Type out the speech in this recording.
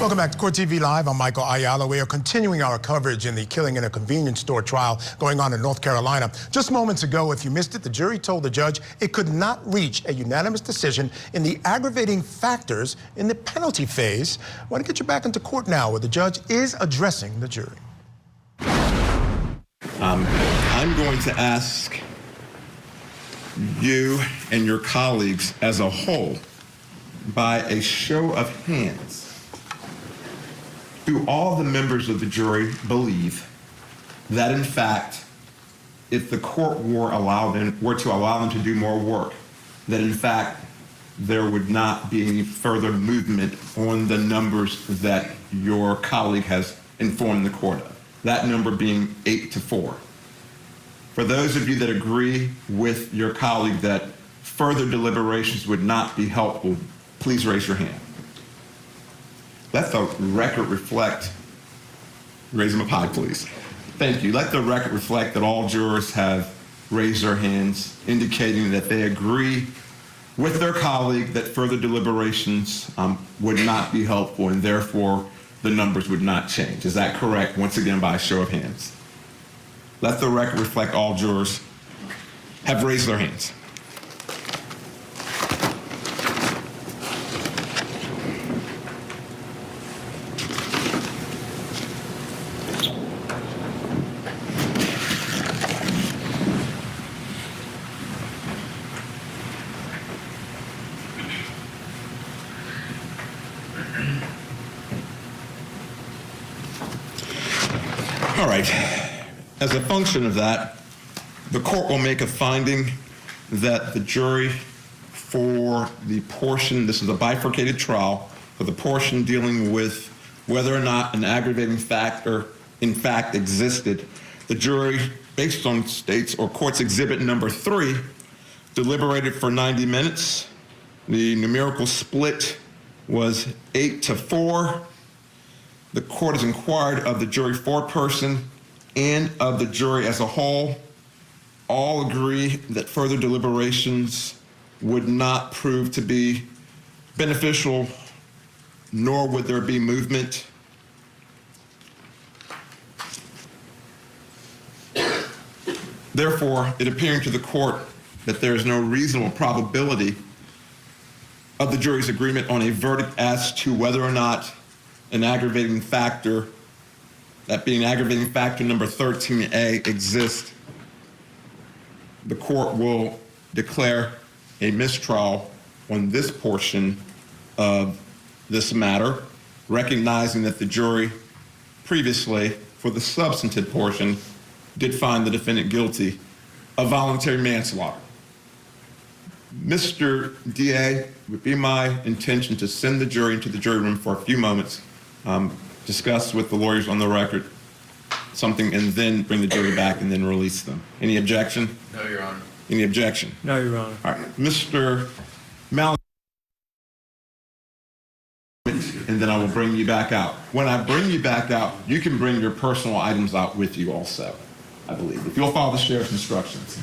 Welcome back to Court TV Live. I'm Michael Ayala. We are continuing our coverage in the killing in a convenience store trial going on in North Carolina. Just moments ago, if you missed it, the jury told the judge it could not reach a unanimous decision in the aggravating factors in the penalty phase. I want to get you back into court now where the judge is addressing the jury. I'm going to ask you and your colleagues as a whole, by a show of hands, do all the members of the jury believe that, in fact, if the court were to allow them to do more work, that, in fact, there would not be any further movement on the numbers that your colleague has informed the court of, that number being 8-4. For those of you that agree with your colleague that further deliberations would not be helpful, please raise your hand. Let the record reflect, raise them up high, please. Thank you. Let the record reflect that all jurors have raised their hands, indicating that they agree with their colleague that further deliberations would not be helpful and therefore the numbers would not change. Is that correct? Once again, by a show of hands. Let the record reflect all jurors have raised their hands. All right. As a function of that, the court will make a finding that the jury, for the portion, this is a bifurcated trial, for the portion dealing with whether or not an aggravating factor in fact existed, the jury, based on state's or court's exhibit number 3, deliberated for 90 minutes. The numerical split was 8-4. The court has inquired of the jury foreperson and of the jury as a whole. All agree that further deliberations would not prove to be beneficial, nor would there be movement. Therefore, it appearing to the court that there is no reasonable probability of the jury's agreement on a verdict as to whether or not an aggravating factor, that being aggravating factor number 13A, exists, the court will declare a mistrial on this portion of this matter, recognizing that the jury previously, for the substantive portion, did find the defendant guilty of voluntary manslaughter. Mr. DA, it would be my intention to send the jury into the jury room for a few moments, discuss with the lawyers on the record something, and then bring the jury back and then release them. Any objection? No, Your Honor. Any objection? No, Your Honor. All right, Mr. Malik, and then I will bring you back out. When I bring you back out, you can bring your personal items out with you also, I believe, if you'll follow the sheriff's instructions.